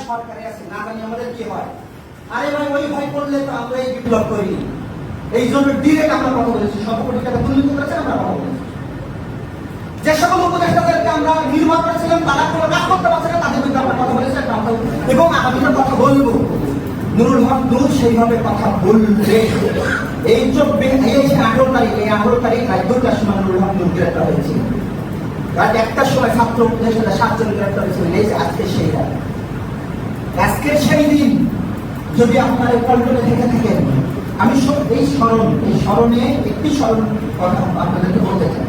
সরকারে আছে, না জানি আমাদের কি হয়। আরে ভাই, ওই ভয় করলে তো আমরা এই বিপ্লব করিনি। এই জন্য ডিরেক্ট আমরা কথা বলেছি, 7 কোটি টাকা দুর্নীতি করেছে, আমরা কথা বলেছি। যে সকল উপদেষ্টাদেরকে আমরা নির্বাহ করেছিলাম তারা কোনো কাজ করতে পারছে না, তাদের বিরুদ্ধে আমরা কথা বলেছি এবং আগামীতে কথা বলবো। নুরুল হক নূর সেইভাবে কথা বললে এই 18 তারিখ, এই 18 তারিখ রাত 2টার সময় নুরুল হক নূর গ্রেপ্তার হয়েছিল। রাত 1টার সময় ছাত্র উপদেষ্টা 7 জন গ্রেপ্তার হয়েছিলেন। এই যে আজকে সেই রাত, আজকের সেই দিন যদি আপনারা পল্টনে থেকে থাকেন, আমি এই স্মরণে একটি স্মরণ কথা আপনাদেরকে বলতে চাই।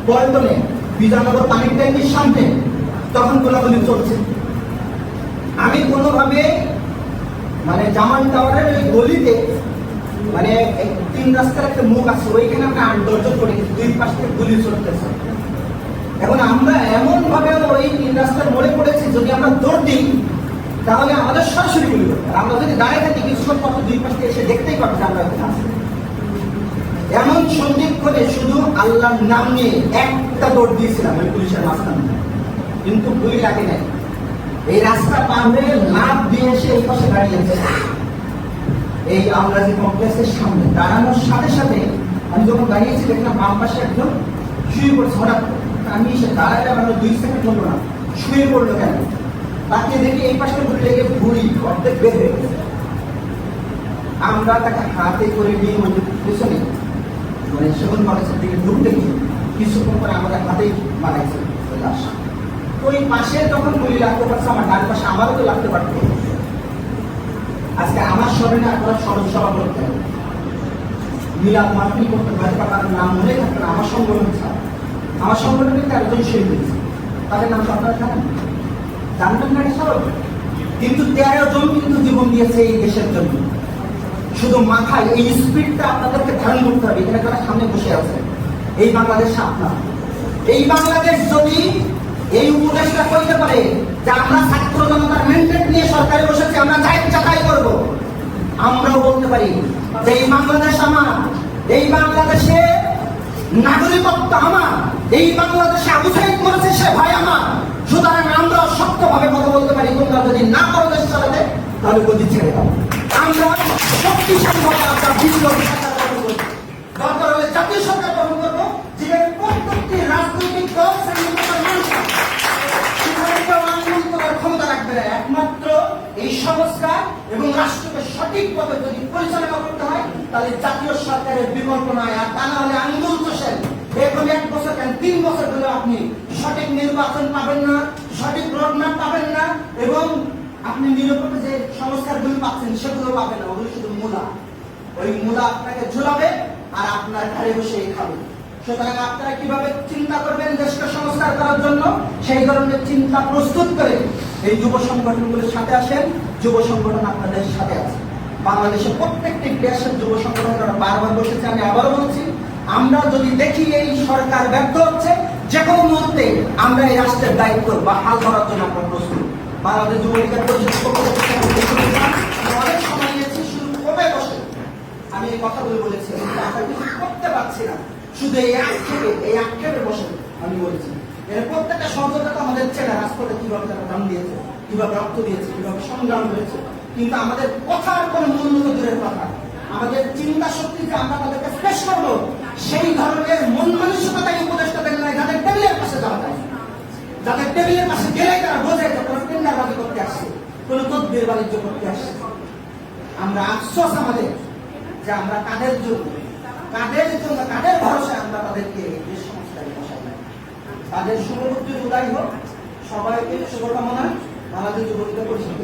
পল্টনে বিধাননগর পানির ট্যাঙ্কির সামনে তখন গোলাগুলি চলছে। আমি কোনোভাবে মানে জামান টাওয়ারের ওই গলিতে মানে 3 রাস্তার একটা মুখ আছে, ওইখানে আমরা 8-10 জন করে 2 পাশ থেকে গুলি চলতেছে। এখন আমরা এমন ভাবে ওই 3 রাস্তার মোড়ে পড়েছি, যদি আমরা দৌড় দিই তাহলে আমাদের সরাসরি গুলি করবে। আমরা যদি দাঁড়িয়ে থাকি কিছুক্ষণ পর 2 পাশ থেকে এসে দেখতেই পাচ্ছি আমরা এখানে আছি। এমন সন্ধিক্ষণে শুধু আল্লাহর নাম নিয়ে একটা দৌড় দিয়েছিলাম ওই পুলিশের মাঝখানে, কিন্তু গুলি লাগে নাই। এই রাস্তা পার হয়ে লাভ দিয়ে এসে এই পাশে দাঁড়িয়েছে, এই আমরা যে কমপ্লেক্সের সামনে দাঁড়ানোর সাথে সাথে আমি যখন দাঁড়িয়েছি দেখলাম বাম পাশে একজন শুয়ে পড়ছে। হঠাৎ আমি এসে দাঁড়ালে আমার 2 সেকেন্ড হলো না, শুয়ে পড়লো কেন তাকে দেখে এই পাশে গুলি লেগে ভুড়ি অর্ধেক বের হয়ে গেছে। আমরা তাকে হাতে করে নিয়ে পিছনে মানে সেগুন কলেজের দিকে ঢুকতে গিয়ে কিছুক্ষণ পরে আমাদের হাতেই মারাইছে লাশ। ওই পাশে যখন গুলি লাগতে পারছে, আমার ডান পাশে আমারও তো লাগতে পারত। আজকে আমার স্মরণে আপনারা স্মরণ সভা করতে হবে, মিলাদ মাহফিল করতে হয়তো তার নাম মনে থাকবে না। আমার সংগঠন ছাড়া, আমার সংগঠনে 13 জন শহীদ হয়েছে, তাদের নাম তো আপনারা জানেন, জানবেন না সবাই। কিন্তু 13 জন কিন্তু জীবন দিয়েছে এই দেশের জন্য। শুধু মাথায় এই স্পিডটা আপনাদেরকে ধারণ করতে হবে। এখানে যারা সামনে বসে আছে, এই বাংলাদেশ আপনার। এই বাংলাদেশ যদি এই উপদেশটা করতে পারে যে আমরা ছাত্র জনতার ম্যান্ডেট নিয়ে সরকারে বসেছি, আমরা যাচাই করব, আমরাও বলতে পারি যে এই বাংলাদেশ আমার, এই বাংলাদেশে নাগরিকত্ব আমার, এই বাংলাদেশে আবু সাইদ করেছে সে ভাই আমার। সুতরাং আমরাও শক্তভাবে কথা বলতে পারি, তোমরা যদি না করো দেশ চালাতে তাহলে গদি ছেড়ে দাও। আমরা শক্তিশালীভাবে আপনার বিপ্লব দরকার হলে জাতীয় সরকার গঠন করবো, যেখানে প্রত্যেকটি রাজনৈতিক দল ক্ষমতা রাখবে না। একমাত্র এই সংস্কার এবং রাষ্ট্রকে সঠিকভাবে যদি পরিচালনা করতে হয় তাহলে জাতীয় সরকারের বিকল্প নয়। আর তা না হলে আন্দোলন চষেন এখন 1 বছর কেন 3 বছর ধরে আপনি সঠিক নির্বাচন পাবেন না, সঠিক রোডম্যাপ পাবেন না, এবং আপনি নিরপেক্ষ যে সংস্কারগুলো পাচ্ছেন সেগুলো পাবেন না। ওগুলো শুধু মূলা, ওই মূলা আপনাকে ঝুলাবে আর আপনার ঘরে বসে খাবে। সুতরাং আপনারা কিভাবে চিন্তা করবেন দেশকে সংস্কার করার জন্য, সেই ধরনের চিন্তা প্রস্তুত করে এই যুব সংগঠনগুলোর সাথে আসেন। যুব সংগঠন আপনাদের সাথে আছে। বাংলাদেশের প্রত্যেকটি দেশের যুব সংগঠন বারবার বসেছে, আমি আবারও বলছি, আমরা যদি দেখি এই সরকার ব্যর্থ হচ্ছে, যে কোনো মুহূর্তে আমরা এই রাষ্ট্রের দায়িত্ব বা হাল ধরার জন্য আমরা প্রস্তুত। বাংলাদেশ যুব লীগের পরিষদ অনেক সময় নিয়েছি, শুধু কবে বসে আমি এই কথাগুলো বলেছি, আমরা কিছু করতে পারছি না, শুধু এই আক্ষেপে বসে আমি বলেছি। এর প্রত্যেকটা সহযোগিতা আমাদের ছেলে রাজপথে কিভাবে তারা দাম দিয়েছে, কিভাবে রক্ত দিয়েছে, কিভাবে সংগ্রাম করেছে, কিন্তু আমাদের কথার কোনো মূল্য দূরের কথা, আমাদের চিন্তা শক্তি যে আমরা তাদেরকে ফেস করবো সেই ধরনের মন মানসিকতা উপদেষ্টাদের নাই, যাদের টেবিলের পাশে যাওয়া যায়, যাদের টেবিলের পাশে গেলে তারা বোঝে যে কোনো টেন্ডারবাজি করতে আসছে, কোনো তদবির বাণিজ্য করতে আসছে। আমরা আফসোস আমাদের যে আমরা কাদের ভরসায় আমরা তাদেরকে দেশ সংস্কারে বসাই না। তাদের শুভবুদ্ধির উদয় হোক, সবাইকে শুভকামনা। বাংলাদেশ যুব লীগের পরিষদ।